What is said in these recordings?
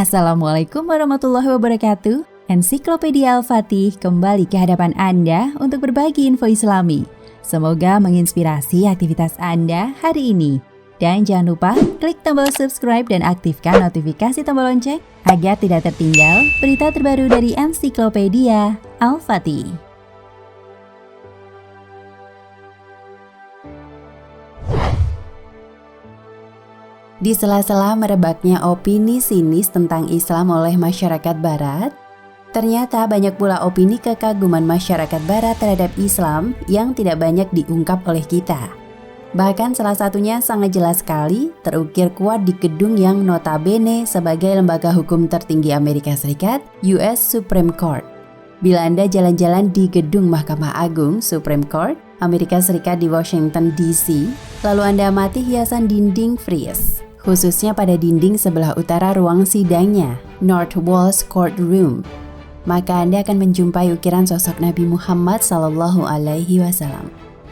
Assalamualaikum warahmatullahi wabarakatuh. Ensiklopedia Al-Fatih kembali ke hadapan Anda untuk berbagi info Islami. Semoga menginspirasi aktivitas Anda hari ini. Dan jangan lupa klik tombol subscribe dan aktifkan notifikasi tombol lonceng agar tidak tertinggal berita terbaru dari Ensiklopedia Al-Fatih. Di sela-sela merebaknya opini sinis tentang Islam oleh masyarakat Barat, ternyata banyak pula opini kekaguman masyarakat Barat terhadap Islam yang tidak banyak diungkap oleh kita. Bahkan salah satunya sangat jelas sekali terukir kuat di gedung yang notabene sebagai lembaga hukum tertinggi Amerika Serikat, US Supreme Court. Bila Anda jalan-jalan di gedung Mahkamah Agung Supreme Court, Amerika Serikat di Washington DC, lalu Anda amati hiasan dinding frieze, khususnya pada dinding sebelah utara ruang sidangnya, North Walls Courtroom, maka Anda akan menjumpai ukiran sosok Nabi Muhammad SAW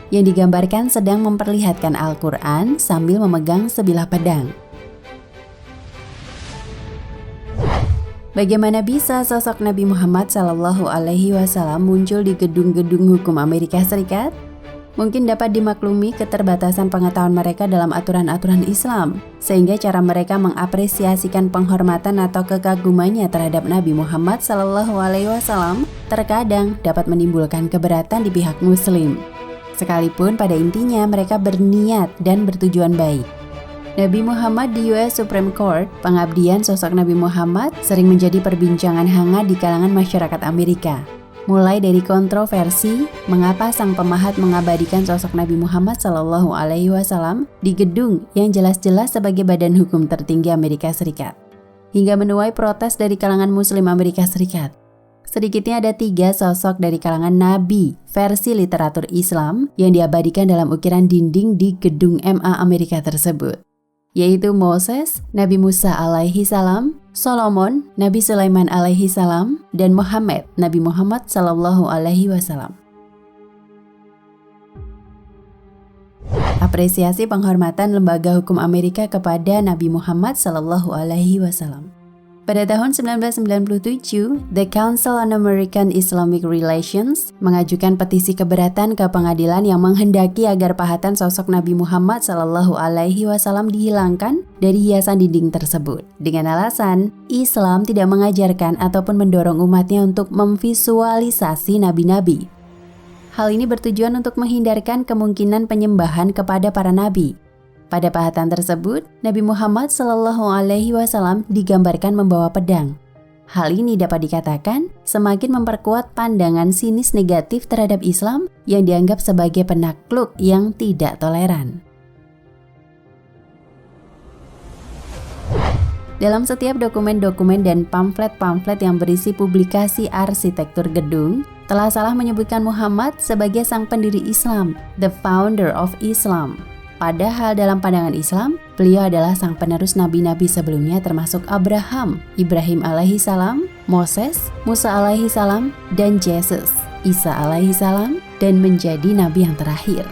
yang digambarkan sedang memperlihatkan Al-Quran sambil memegang sebilah pedang. Bagaimana bisa sosok Nabi Muhammad SAW muncul di gedung-gedung hukum Amerika Serikat? Mungkin dapat dimaklumi keterbatasan pengetahuan mereka dalam aturan-aturan Islam, sehingga cara mereka mengapresiasikan penghormatan atau kekagumannya terhadap Nabi Muhammad SAW terkadang dapat menimbulkan keberatan di pihak Muslim. Sekalipun pada intinya mereka berniat dan bertujuan baik. Nabi Muhammad di US Supreme Court, pengabdian sosok Nabi Muhammad sering menjadi perbincangan hangat di kalangan masyarakat Amerika. Mulai dari kontroversi mengapa sang pemahat mengabadikan sosok Nabi Muhammad SAW di gedung yang jelas-jelas sebagai badan hukum tertinggi Amerika Serikat, hingga menuai protes dari kalangan Muslim Amerika Serikat. Sedikitnya ada 3 sosok dari kalangan Nabi versi literatur Islam yang diabadikan dalam ukiran dinding di gedung MA Amerika tersebut, yaitu Moses, Nabi Musa alaihi salam, Solomon, Nabi Sulaiman alaihi salam, dan Muhammad, Nabi Muhammad sallallahu alaihi wasallam. Apresiasi penghormatan lembaga hukum Amerika kepada Nabi Muhammad sallallahu alaihi wasallam. Pada tahun 1997, The Council on American Islamic Relations mengajukan petisi keberatan ke pengadilan yang menghendaki agar pahatan sosok Nabi Muhammad SAW dihilangkan dari hiasan dinding tersebut, dengan alasan Islam tidak mengajarkan ataupun mendorong umatnya untuk memvisualisasi nabi-nabi. Hal ini bertujuan untuk menghindarkan kemungkinan penyembahan kepada para nabi. Pada pahatan tersebut, Nabi Muhammad SAW digambarkan membawa pedang. Hal ini dapat dikatakan semakin memperkuat pandangan sinis negatif terhadap Islam yang dianggap sebagai penakluk yang tidak toleran. Dalam setiap dokumen-dokumen dan pamflet-pamflet yang berisi publikasi arsitektur gedung, telah salah menyebutkan Muhammad sebagai sang pendiri Islam, the founder of Islam. Padahal dalam pandangan Islam, beliau adalah sang penerus nabi-nabi sebelumnya termasuk Abraham, Ibrahim alaihi salam, Moses, Musa alaihi salam, dan Yesus, Isa alaihi salam, dan menjadi nabi yang terakhir.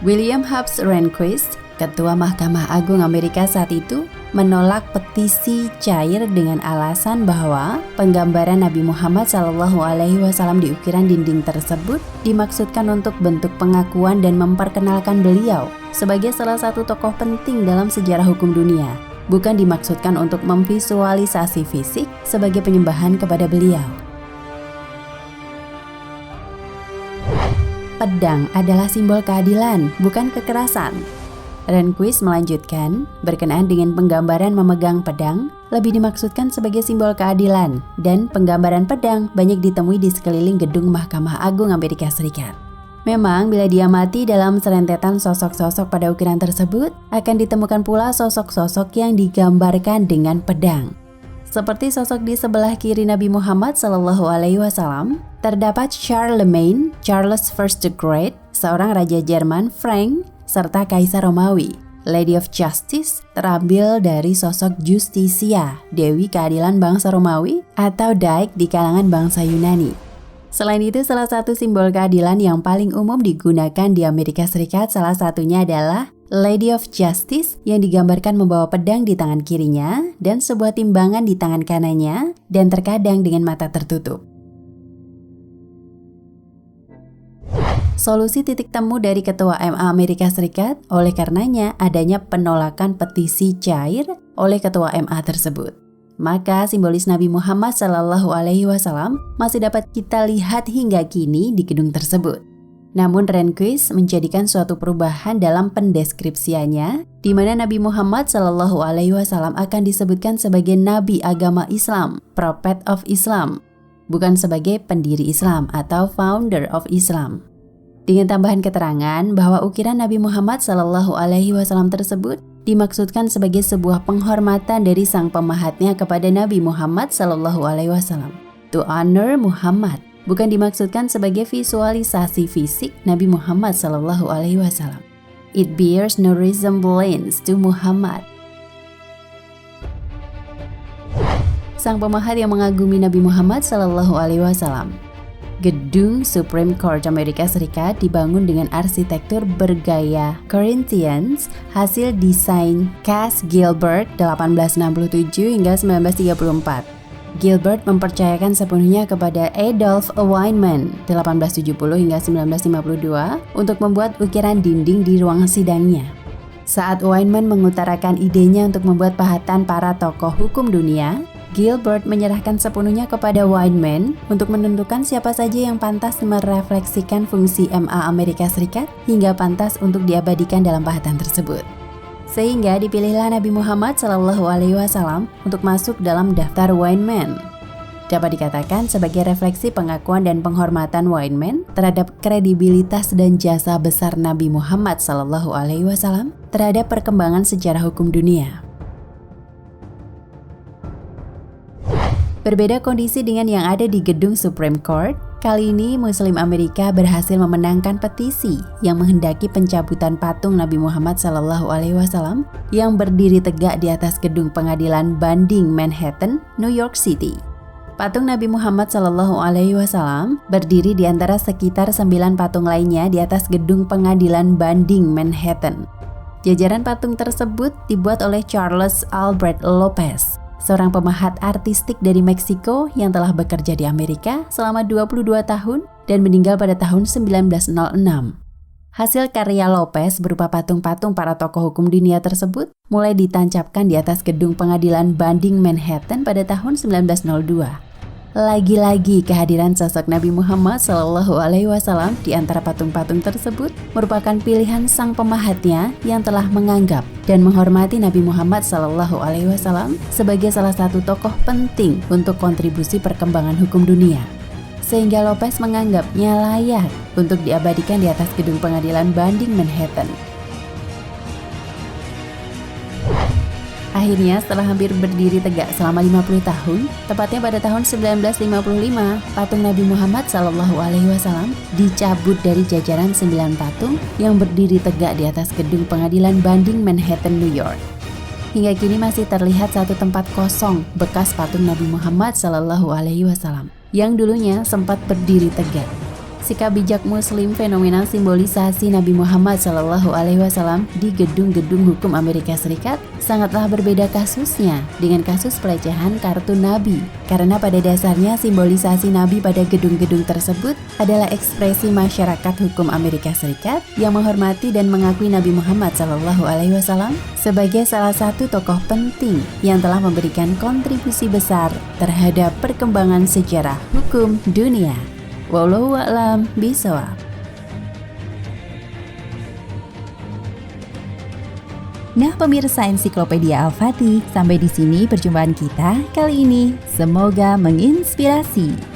William Hobbs Rehnquist, Ketua Mahkamah Agung Amerika saat itu, menolak petisi cair dengan alasan bahwa penggambaran Nabi Muhammad SAW di ukiran dinding tersebut dimaksudkan untuk bentuk pengakuan dan memperkenalkan beliau sebagai salah satu tokoh penting dalam sejarah hukum dunia, bukan dimaksudkan untuk memvisualisasi fisik sebagai penyembahan kepada beliau. Pedang adalah simbol keadilan, bukan kekerasan. Rehnquist melanjutkan, berkenaan dengan penggambaran memegang pedang, lebih dimaksudkan sebagai simbol keadilan, dan penggambaran pedang banyak ditemui di sekeliling gedung Mahkamah Agung Amerika Serikat. Memang, bila diamati dalam serentetan sosok-sosok pada ukiran tersebut, akan ditemukan pula sosok-sosok yang digambarkan dengan pedang. Seperti sosok di sebelah kiri Nabi Muhammad SAW, terdapat Charlemagne, Charles I the Great, seorang raja Jerman, Frank, serta Kaisar Romawi. Lady of Justice terambil dari sosok Justisia, Dewi Keadilan bangsa Romawi, atau Dike di kalangan bangsa Yunani. Selain itu, salah satu simbol keadilan yang paling umum digunakan di Amerika Serikat salah satunya adalah Lady of Justice yang digambarkan membawa pedang di tangan kirinya dan sebuah timbangan di tangan kanannya dan terkadang dengan mata tertutup. Solusi titik temu dari Ketua MA Amerika Serikat oleh karenanya adanya penolakan petisi cair oleh Ketua MA tersebut. Maka simbolis Nabi Muhammad SAW masih dapat kita lihat hingga kini di gedung tersebut. Namun Rehnquist menjadikan suatu perubahan dalam pendeskripsiannya, di mana Nabi Muhammad SAW akan disebutkan sebagai Nabi agama Islam, Prophet of Islam, bukan sebagai pendiri Islam atau Founder of Islam. Dengan tambahan keterangan bahwa ukiran Nabi Muhammad SAW tersebut dimaksudkan sebagai sebuah penghormatan dari sang pemahatnya kepada Nabi Muhammad SAW. To honor Muhammad, bukan dimaksudkan sebagai visualisasi fisik Nabi Muhammad SAW. It bears no resemblance to Muhammad. Sang pemahat yang mengagumi Nabi Muhammad SAW. Gedung Supreme Court Amerika Serikat dibangun dengan arsitektur bergaya Corinthians hasil desain Cass Gilbert 1867 hingga 1934. Gilbert mempercayakan sepenuhnya kepada Adolf Weinmann 1870 hingga 1952 untuk membuat ukiran dinding di ruang sidangnya. Saat Weinmann mengutarakan idenya untuk membuat pahatan para tokoh hukum dunia, Gilbert menyerahkan sepenuhnya kepada Weinmann untuk menentukan siapa saja yang pantas merefleksikan fungsi MA Amerika Serikat hingga pantas untuk diabadikan dalam pahatan tersebut. Sehingga dipilihlah Nabi Muhammad SAW untuk masuk dalam daftar Weinmann. Dapat dikatakan sebagai refleksi pengakuan dan penghormatan Weinmann terhadap kredibilitas dan jasa besar Nabi Muhammad SAW terhadap perkembangan sejarah hukum dunia. Berbeda kondisi dengan yang ada di gedung Supreme Court, kali ini Muslim Amerika berhasil memenangkan petisi yang menghendaki pencabutan patung Nabi Muhammad SAW yang berdiri tegak di atas gedung pengadilan banding Manhattan, New York City. Patung Nabi Muhammad SAW berdiri di antara sekitar 9 patung lainnya di atas gedung pengadilan banding Manhattan. Jajaran patung tersebut dibuat oleh Charles Albert Lopez, seorang pemahat artistik dari Meksiko yang telah bekerja di Amerika selama 22 tahun dan meninggal pada tahun 1906. Hasil karya Lopez berupa patung-patung para tokoh hukum dunia tersebut mulai ditancapkan di atas gedung pengadilan banding Manhattan pada tahun 1902. Lagi-lagi kehadiran sosok Nabi Muhammad SAW di antara patung-patung tersebut merupakan pilihan sang pemahatnya yang telah menganggap dan menghormati Nabi Muhammad SAW sebagai salah satu tokoh penting untuk kontribusi perkembangan hukum dunia. Sehingga Lopez menganggapnya layak untuk diabadikan di atas gedung pengadilan banding Manhattan. Akhirnya setelah hampir berdiri tegak selama 50 tahun, tepatnya pada tahun 1955, patung Nabi Muhammad SAW dicabut dari jajaran 9 patung yang berdiri tegak di atas gedung pengadilan banding Manhattan, New York. Hingga kini masih terlihat satu tempat kosong bekas patung Nabi Muhammad SAW yang dulunya sempat berdiri tegak. Sikap bijak Muslim fenomena simbolisasi Nabi Muhammad SAW di gedung-gedung hukum Amerika Serikat sangatlah berbeda kasusnya dengan kasus pelecehan kartu Nabi. Karena pada dasarnya simbolisasi Nabi pada gedung-gedung tersebut adalah ekspresi masyarakat hukum Amerika Serikat yang menghormati dan mengakui Nabi Muhammad SAW sebagai salah satu tokoh penting yang telah memberikan kontribusi besar terhadap perkembangan sejarah hukum dunia. Wallahu a'lam bishawab. Nah pemirsa Ensiklopedia Al-Fatih, sampai di sini perjumpaan kita kali ini. Semoga menginspirasi.